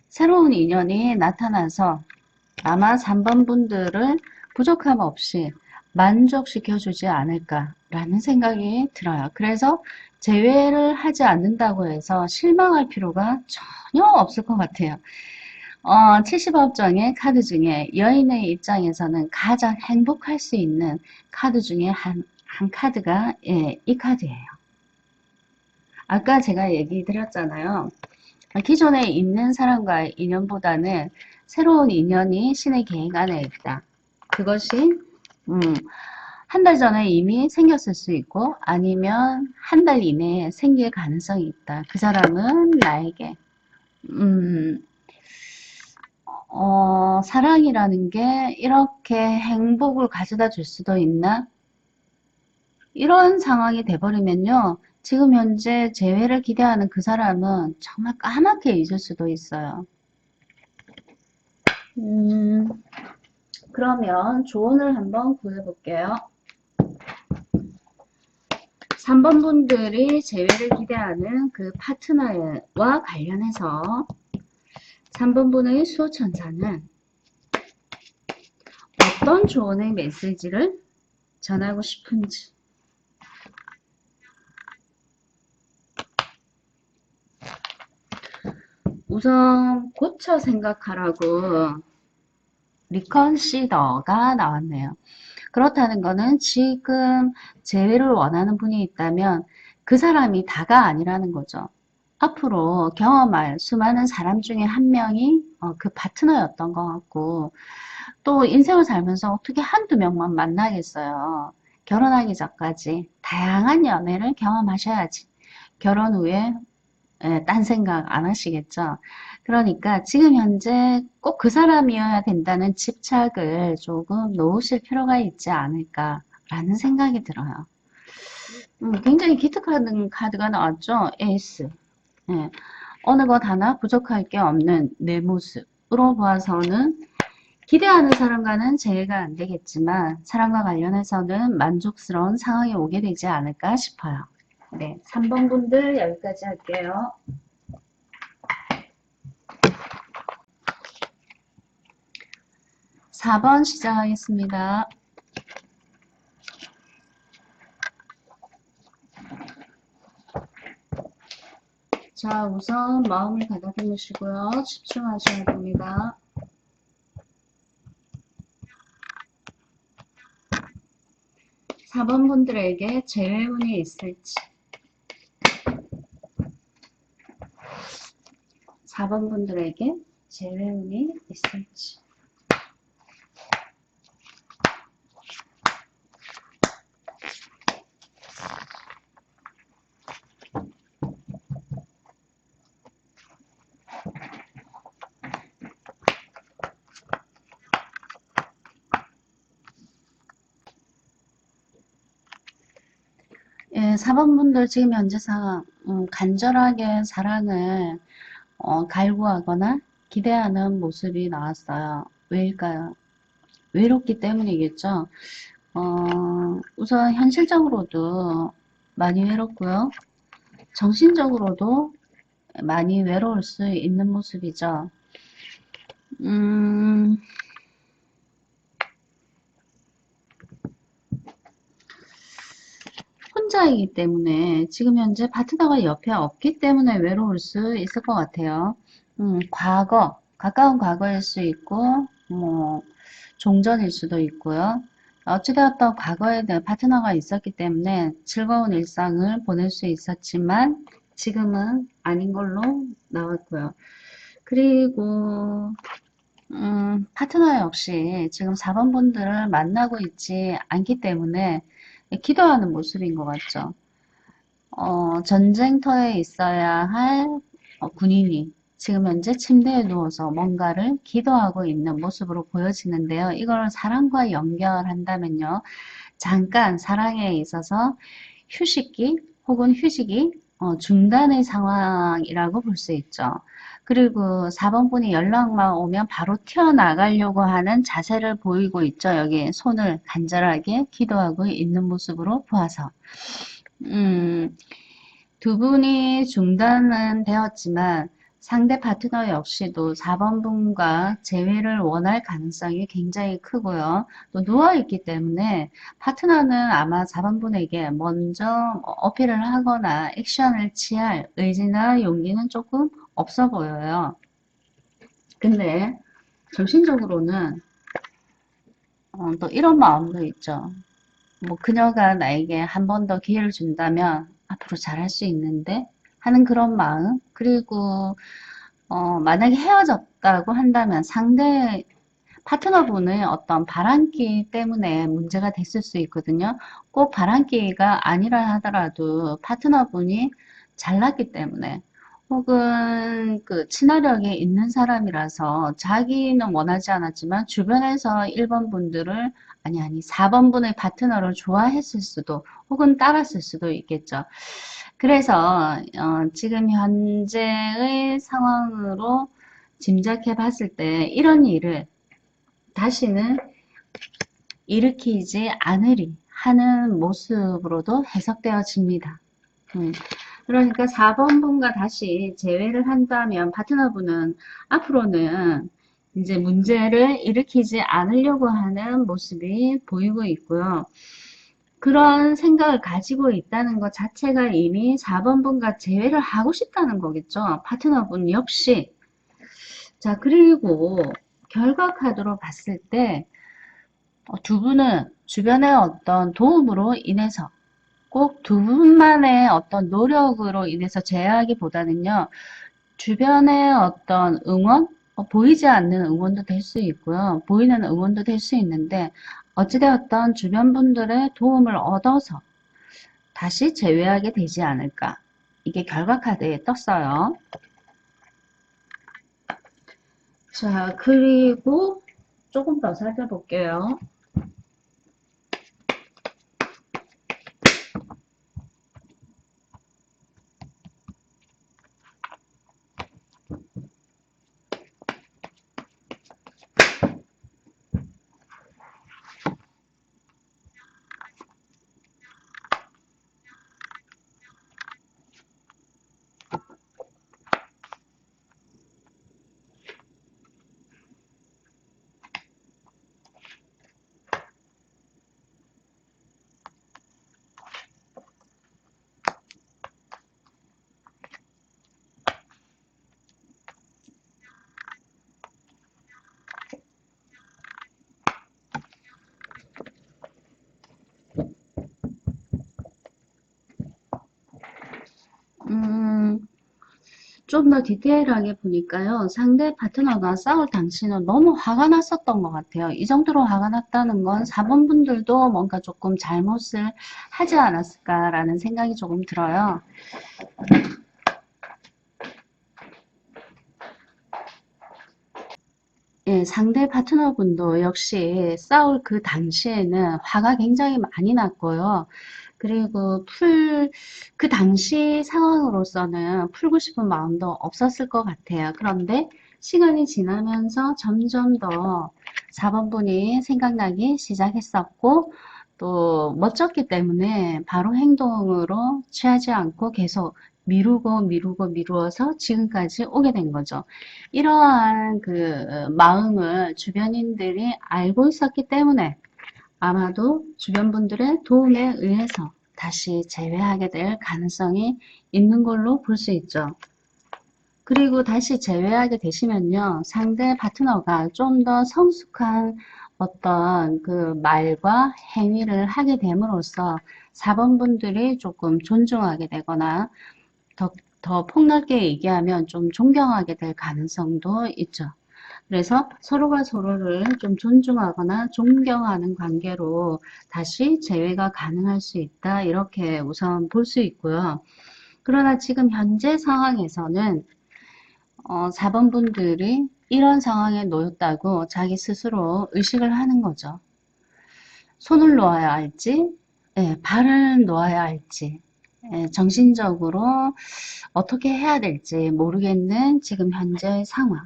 [SPEAKER 1] 새로운 인연이 나타나서 아마 3번 분들을 부족함 없이 만족시켜 주지 않을까라는 생각이 들어요. 그래서 제외를 하지 않는다고 해서 실망할 필요가 전혀 없을 것 같아요. 70업종의 카드 중에 여인의 입장에서는 가장 행복할 수 있는 카드 중에 한 카드가 이 카드예요. 아까 제가 얘기 드렸잖아요. 기존에 있는 사람과의 인연보다는 새로운 인연이 신의 계획 안에 있다. 그것이 한 달 전에 이미 생겼을 수 있고 아니면 한 달 이내에 생길 가능성이 있다. 그 사람은 나에게 사랑이라는 게 이렇게 행복을 가져다 줄 수도 있나? 이런 상황이 돼버리면요. 지금 현재 재회를 기대하는 그 사람은 정말 까맣게 잊을 수도 있어요. 그러면 조언을 한번 구해볼게요. 3번 분들이 재회를 기대하는 그 파트너와 관련해서 3번 분의 수호천사는 어떤 조언의 메시지를 전하고 싶은지 우선 고쳐 생각하라고 리컨시더가 나왔네요. 그렇다는 거는 지금 재회를 원하는 분이 있다면 그 사람이 다가 아니라는 거죠. 앞으로 경험할 수많은 사람 중에 한 명이 그 파트너였던 것 같고 또 인생을 살면서 어떻게 한두 명만 만나겠어요. 결혼하기 전까지 다양한 연애를 경험하셔야지. 결혼 후에 딴 생각 안 하시겠죠. 그러니까 지금 현재 꼭 그 사람이어야 된다는 집착을 조금 놓으실 필요가 있지 않을까라는 생각이 들어요. 굉장히 기특한 카드가 나왔죠. 에이스. 예, 어느 것 하나 부족할 게 없는 내 모습으로 봐서는 기대하는 사람과는 재회가 안 되겠지만 사람과 관련해서는 만족스러운 상황이 오게 되지 않을까 싶어요. 네, 3번 분들 여기까지 할게요. 4번 시작하겠습니다. 자, 우선 마음을 가다듬으시고요. 집중하셔야 됩니다. 4번 분들에게 재회운이 있을지 4번 분들에게 재회운이 있을지 예, 4번 분들 지금 현재 상황 간절하게 사랑을 갈구하거나 기대하는 모습이 나왔어요. 왜일까요? 외롭기 때문이겠죠. 우선 현실적으로도 많이 외롭고요. 정신적으로도 많이 외로울 수 있는 모습이죠. 음, 혼자이기 때문에 지금 현재 파트너가 옆에 없기 때문에 외로울 수 있을 것 같아요. 과거, 가까운 과거일 수 있고, 뭐, 종전일 수도 있고요. 어찌되었던 과거에 대한 파트너가 있었기 때문에 즐거운 일상을 보낼 수 있었지만 지금은 아닌 걸로 나왔고요. 그리고 파트너 역시 지금 4번 분들을 만나고 있지 않기 때문에 기도하는 모습인 것 같죠. 전쟁터에 있어야 할 군인이 지금 현재 침대에 누워서 뭔가를 기도하고 있는 모습으로 보여지는데요. 이걸 사랑과 연결한다면요. 잠깐 사랑에 있어서 휴식기 혹은 휴식이 중단의 상황이라고 볼 수 있죠. 그리고 4번 분이 연락만 오면 바로 튀어나가려고 하는 자세를 보이고 있죠. 여기 손을 간절하게 기도하고 있는 모습으로 보아서. 음, 두 분이 중단은 되었지만 상대 파트너 역시도 4번 분과 재회를 원할 가능성이 굉장히 크고요. 또 누워있기 때문에 파트너는 아마 4번 분에게 먼저 어필을 하거나 액션을 취할 의지나 용기는 조금 없어 보여요. 근데 정신적으로는 또 이런 마음도 있죠. 뭐 그녀가 나에게 한 번 더 기회를 준다면 앞으로 잘할 수 있는데 하는 그런 마음. 그리고 만약에 헤어졌다고 한다면 상대 파트너분의 어떤 바람기 때문에 문제가 됐을 수 있거든요. 꼭 바람기가 아니라 하더라도 파트너분이 잘났기 때문에 혹은 그 친화력이 있는 사람이라서 자기는 원하지 않았지만 주변에서 1번 분들을 아니 4번 분의 파트너를 좋아했을 수도 혹은 따랐을 수도 있겠죠. 그래서 지금 현재의 상황으로 짐작해 봤을 때 이런 일을 다시는 일으키지 않으리 하는 모습으로도 해석되어집니다. 그러니까 4번 분과 다시 재회를 한다면 파트너분은 앞으로는 이제 문제를 일으키지 않으려고 하는 모습이 보이고 있고요. 그런 생각을 가지고 있다는 것 자체가 이미 4번 분과 재회를 하고 싶다는 거겠죠. 파트너분 역시. 자, 그리고 결과 카드로 봤을 때 두 분은 주변의 어떤 도움으로 인해서 꼭 두 분만의 어떤 노력으로 인해서 제하기보다는요. 주변의 어떤 응원, 보이지 않는 응원도 될 수 있고요. 보이는 응원도 될 수 있는데 어찌되었던 주변 분들의 도움을 얻어서 다시 재회하게 되지 않을까. 이게 결과 카드에 떴어요. 자, 그리고 조금 더 살펴볼게요. 좀 더 디테일하게 보니까요. 상대 파트너가 싸울 당시는 너무 화가 났었던 것 같아요. 이 정도로 화가 났다는 건 4번 분들도 뭔가 조금 잘못을 하지 않았을까라는 생각이 조금 들어요. 예, 상대 파트너분도 역시 싸울 그 당시에는 화가 굉장히 많이 났고요. 그리고 그 당시 상황으로서는 풀고 싶은 마음도 없었을 것 같아요. 그런데 시간이 지나면서 점점 더 4번 분이 생각나기 시작했었고, 또 멋졌기 때문에 바로 행동으로 취하지 않고 계속 미루어서 지금까지 오게 된 거죠. 이러한 그 마음을 주변인들이 알고 있었기 때문에 아마도 주변 분들의 도움에 의해서 다시 재회하게 될 가능성이 있는 걸로 볼 수 있죠. 그리고 다시 재회하게 되시면요, 상대 파트너가 좀 더 성숙한 어떤 그 말과 행위를 하게 됨으로써 4번 분들이 조금 존중하게 되거나 더 폭넓게 얘기하면 좀 존경하게 될 가능성도 있죠. 그래서 서로가 서로를 좀 존중하거나 존경하는 관계로 다시 재회가 가능할 수 있다. 이렇게 우선 볼 수 있고요. 그러나 지금 현재 상황에서는 4번 분들이 이런 상황에 놓였다고 자기 스스로 의식을 하는 거죠. 손을 놓아야 할지, 발을 놓아야 할지, 정신적으로 어떻게 해야 될지 모르겠는 지금 현재 상황.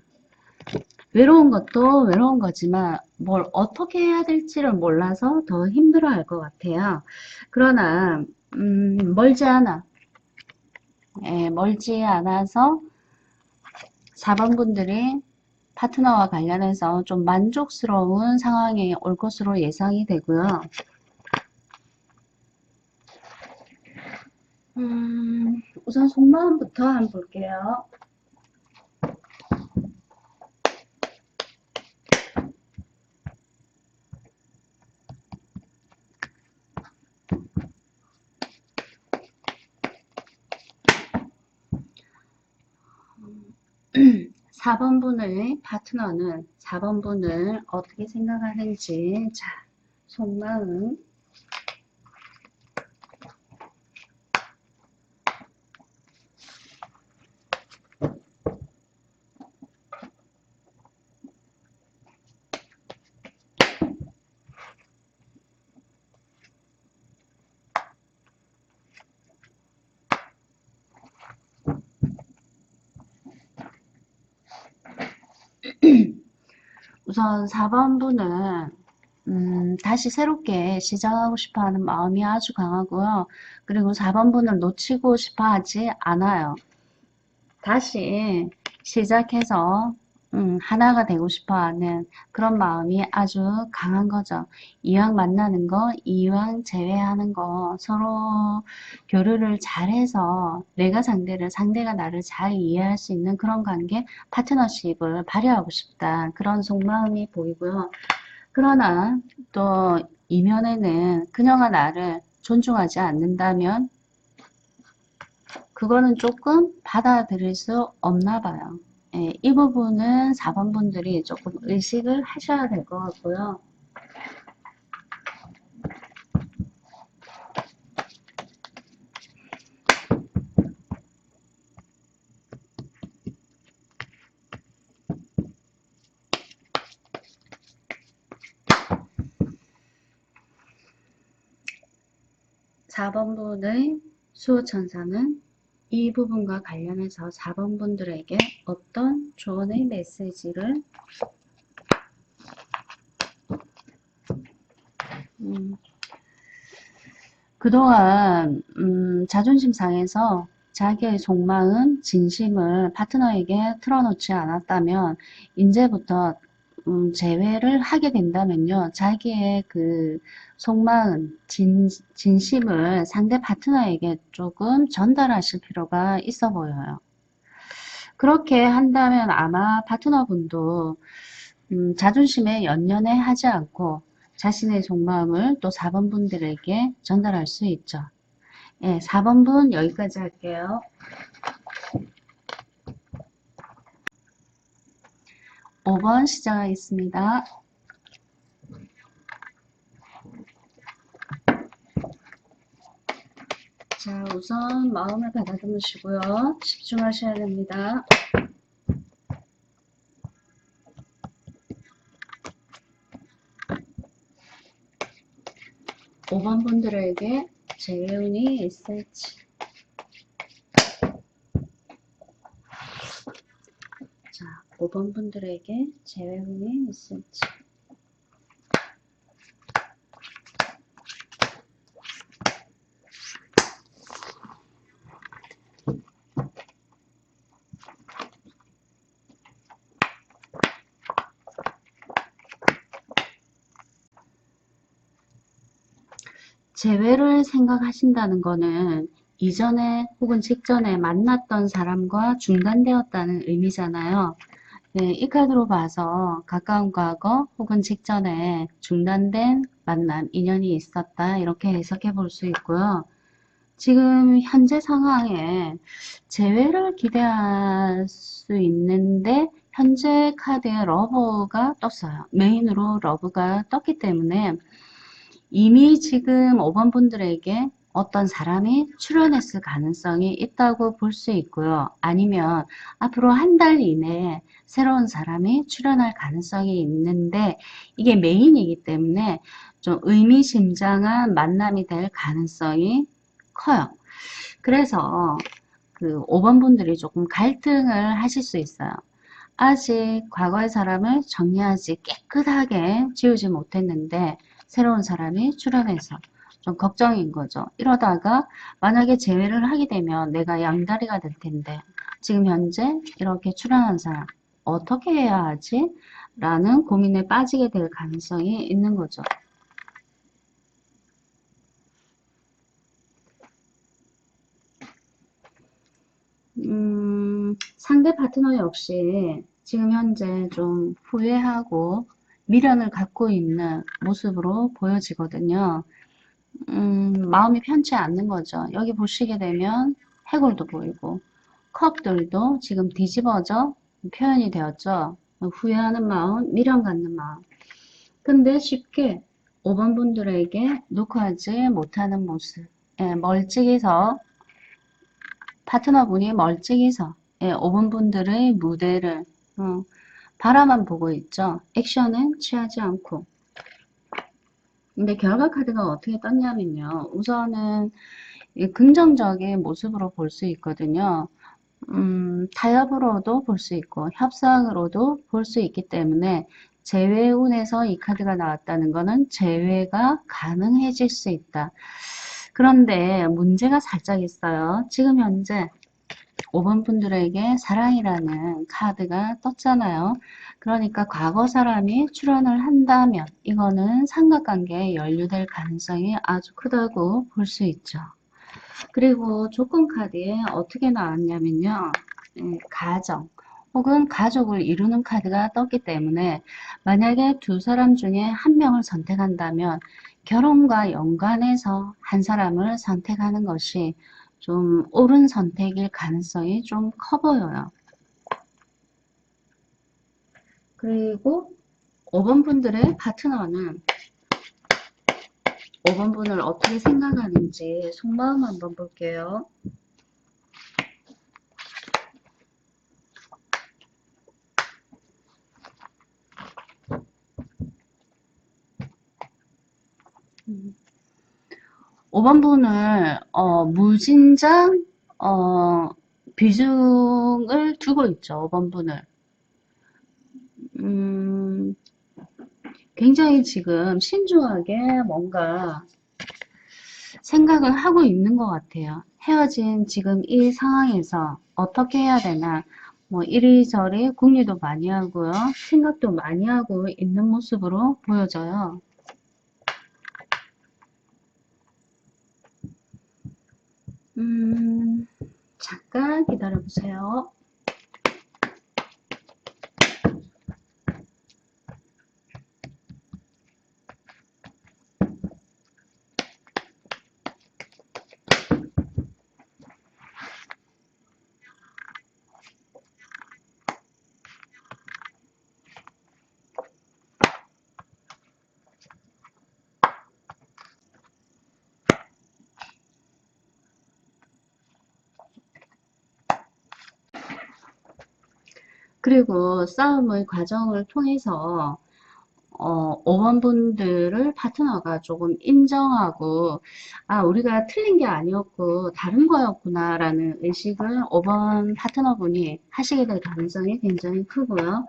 [SPEAKER 1] 외로운 것도 외로운 거지만 뭘 어떻게 해야 될지를 몰라서 더 힘들어할 것 같아요. 그러나 멀지 않아. 멀지 않아서 4번 분들이 파트너와 관련해서 좀 만족스러운 상황이 올 것으로 예상이 되고요. 우선 속마음부터 한번 볼게요. 음, 4번 분의 파트너는 4번 분을 어떻게 생각하는지, 자, 속마음. 우선 4번 분은 다시 새롭게 시작하고 싶어 하는 마음이 아주 강하고요. 그리고 4번 분을 놓치고 싶어 하지 않아요. 다시 시작해서 하나가 되고 싶어 하는 그런 마음이 아주 강한 거죠. 이왕 만나는 거, 이왕 재회하는 거, 서로 교류를 잘해서 내가 상대를, 상대가 나를 잘 이해할 수 있는 그런 관계, 파트너십을 발휘하고 싶다. 그런 속마음이 보이고요. 그러나 또 이면에는 그녀가 나를 존중하지 않는다면 그거는 조금 받아들일 수 없나 봐요. 예, 이 부분은 4번 분들이 조금 의식을 하셔야 될 것 같고요. 사 번 분의 수호천사는 이 부분과 관련해서 4번 분들에게 어떤 조언의 메시지를 그동안 자존심 상해서 자기의 속마음, 진심을 파트너에게 털어놓지 않았다면 이제부터 재회를 하게 된다면요. 자기의 그 속마음, 진심을 상대 파트너에게 조금 전달하실 필요가 있어 보여요. 그렇게 한다면 아마 파트너분도 자존심에 연연해 하지 않고 자신의 속마음을 또 4번 분들에게 전달할 수 있죠. 예, 4번 분 여기까지 할게요. 5번 시작하겠습니다. 자, 우선 마음을 가다듬으시고요. 집중하셔야 됩니다. 5번 분들에게 재운이 있을지. 자, 5번 분들에게 재운이 있을지. 재회를 생각하신다는 거는 이전에 혹은 직전에 만났던 사람과 중단되었다는 의미잖아요. 네, 이 카드로 봐서 가까운 과거 혹은 직전에 중단된 만남, 인연이 있었다 이렇게 해석해 볼 수 있고요. 지금 현재 상황에 재회를 기대할 수 있는데 현재 카드에 러브가 떴어요. 메인으로 러브가 떴기 때문에 이미 지금 5번 분들에게 어떤 사람이 출연했을 가능성이 있다고 볼 수 있고요. 아니면 앞으로 한 달 이내에 새로운 사람이 출연할 가능성이 있는데 이게 메인이기 때문에 좀 의미심장한 만남이 될 가능성이 커요. 그래서 그 5번 분들이 조금 갈등을 하실 수 있어요. 아직 과거의 사람을 정리하지 깨끗하게 지우지 못했는데 새로운 사람이 출연해서 좀 걱정인 거죠. 이러다가 만약에 재회를 하게 되면 내가 양다리가 될 텐데 지금 현재 이렇게 출연한 사람 어떻게 해야 하지? 라는 고민에 빠지게 될 가능성이 있는 거죠. 상대 파트너 역시 지금 현재 좀 후회하고 미련을 갖고 있는 모습으로 보여지거든요. 마음이 편치 않는 거죠. 여기 보시게 되면 해골도 보이고 컵들도 지금 뒤집어져 표현이 되었죠. 후회하는 마음, 미련 갖는 마음. 근데 쉽게 5번 분들에게 녹화하지 못하는 모습. 예, 멀찍이서 파트너분이 멀찍이서 예, 5번 분들의 무대를 바라만 보고 있죠. 액션은 취하지 않고. 근데 결과 카드가 어떻게 떴냐면요. 우선은 긍정적인 모습으로 볼 수 있거든요. 타협으로도 볼 수 있고 협상으로도 볼 수 있기 때문에 재회운에서 이 카드가 나왔다는 것은 재회가 가능해질 수 있다. 그런데 문제가 살짝 있어요. 지금 현재 5번 분들에게 사랑이라는 카드가 떴잖아요. 그러니까 과거 사람이 출연을 한다면 이거는 삼각관계에 연루될 가능성이 아주 크다고 볼 수 있죠. 그리고 조건 카드에 어떻게 나왔냐면요. 가정 혹은 가족을 이루는 카드가 떴기 때문에 만약에 두 사람 중에 한 명을 선택한다면 결혼과 연관해서 한 사람을 선택하는 것이 좀 옳은 선택일 가능성이 좀 커 보여요. 그리고 5번 분들의 파트너는 5번 분을 어떻게 생각하는지 속마음 한번 볼게요. 5번 분을 무진장 비중을 두고 있죠. 5번 분을. 음, 굉장히 지금 신중하게 뭔가 생각을 하고 있는 것 같아요. 헤어진 지금 이 상황에서 어떻게 해야 되나 뭐 이리저리 궁리도 많이 하고요. 생각도 많이 하고 있는 모습으로 보여져요. 잠깐 기다려보세요. 그리고 싸움의 과정을 통해서 5번분들을 파트너가 조금 인정하고 아 우리가 틀린 게 아니었고 다른 거였구나 라는 의식을 5번 파트너분이 하시게 될 가능성이 굉장히 크고요.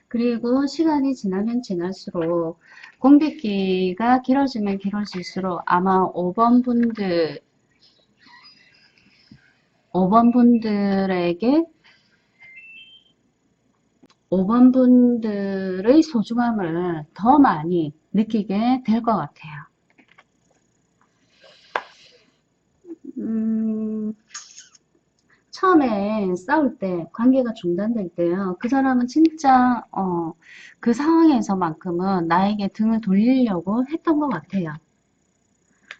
[SPEAKER 1] 그리고 시간이 지나면 지날수록 공백기가 길어지면 길어질수록 아마 5번 분들에게 5번 분들의 소중함을 더 많이 느끼게 될 것 같아요. 음, 처음에 싸울 때, 관계가 중단될 때요. 그 사람은 진짜, 그 상황에서만큼은 나에게 등을 돌리려고 했던 것 같아요.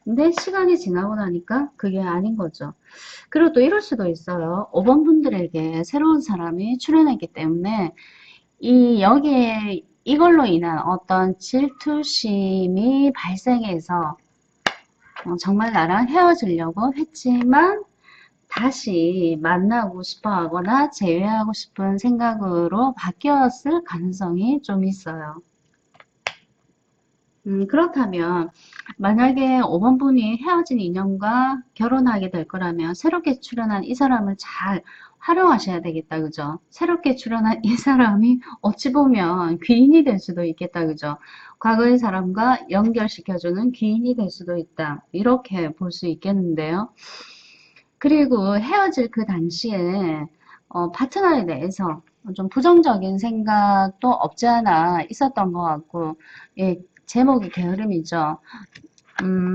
[SPEAKER 1] 근데 시간이 지나고 나니까 그게 아닌 거죠. 그리고 또 이럴 수도 있어요. 5번 분들에게 새로운 사람이 출연했기 때문에 여기에 이걸로 인한 어떤 질투심이 발생해서 정말 나랑 헤어지려고 했지만 다시 만나고 싶어 하거나 재회하고 싶은 생각으로 바뀌었을 가능성이 좀 있어요. 그렇다면 만약에 5번 분이 헤어진 인연과 결혼하게 될 거라면 새롭게 출연한 이 사람을 잘 활용하셔야 되겠다, 그죠? 새롭게 출연한 이 사람이 어찌 보면 귀인이 될 수도 있겠다, 그죠? 과거의 사람과 연결시켜주는 귀인이 될 수도 있다. 이렇게 볼 수 있겠는데요. 그리고 헤어질 그 당시에 파트너에 대해서 좀 부정적인 생각도 없지 않아 있었던 것 같고, 예, 제목이 게으름이죠.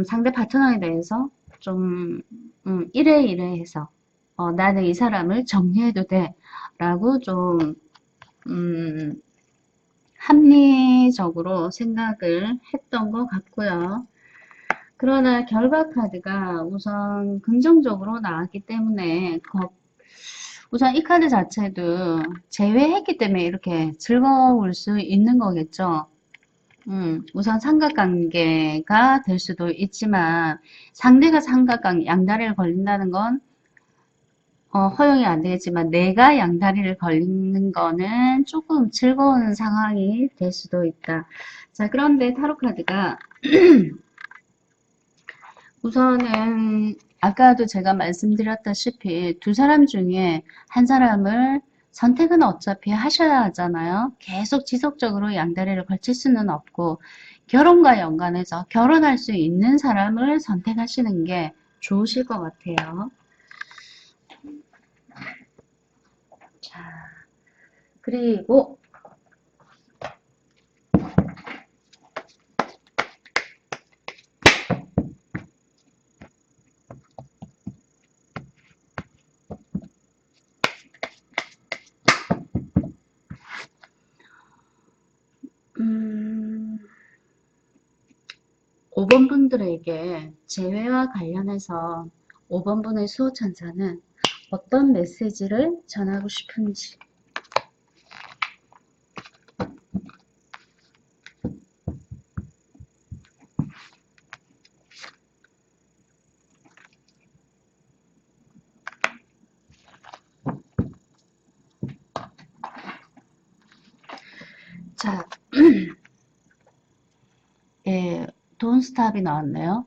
[SPEAKER 1] 상대 파트너에 대해서 좀 이래 이래 해서 나는 이 사람을 정리해도 돼 라고 좀 음, 합리적으로 생각을 했던 것 같고요. 그러나 결과 카드가 우선 긍정적으로 나왔기 때문에 우선 이 카드 자체도 제외했기 때문에 이렇게 즐거울 수 있는 거겠죠. 우선 삼각관계가 될 수도 있지만 상대가 양다리를 걸린다는 건 허용이 안 되겠지만 내가 양다리를 걸리는 거는 조금 즐거운 상황이 될 수도 있다. 자, 그런데 타로 카드가 우선은 아까도 제가 말씀드렸다시피 두 사람 중에 한 사람을 선택은 어차피 하셔야 하잖아요. 계속 지속적으로 양다리를 걸칠 수는 없고 결혼과 연관해서 결혼할 수 있는 사람을 선택하시는 게 좋으실 것 같아요. 자, 그리고 음, 5번 분들에게 재회와 관련해서 5번 분의 수호천사는 어떤 메시지를 전하고 싶은지. 자, 예, 돈스탑이 나왔네요.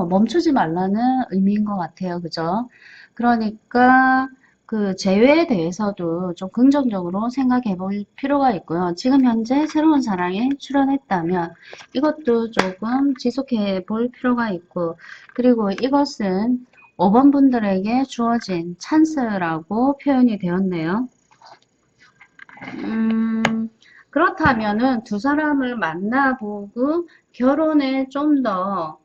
[SPEAKER 1] 멈추지 말라는 의미인 것 같아요. 그죠? 그러니까 그 재회에 대해서도 좀 긍정적으로 생각해 볼 필요가 있고요. 지금 현재 새로운 사랑에 출연했다면 이것도 조금 지속해 볼 필요가 있고, 그리고 이것은 5번 분들에게 주어진 찬스라고 표현이 되었네요. 그렇다면은 두 사람을 만나보고 결혼에 좀 더,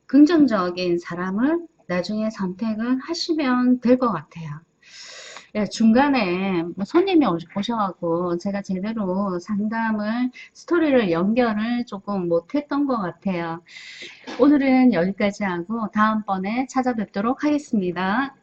[SPEAKER 1] 긍정적인 사람을 나중에 선택을 하시면 될 것 같아요. 예, 중간에 뭐 손님이 오셔갖고 제가 제대로 스토리를 연결을 조금 못했던 것 같아요. 오늘은 여기까지 하고 다음번에 찾아뵙도록 하겠습니다.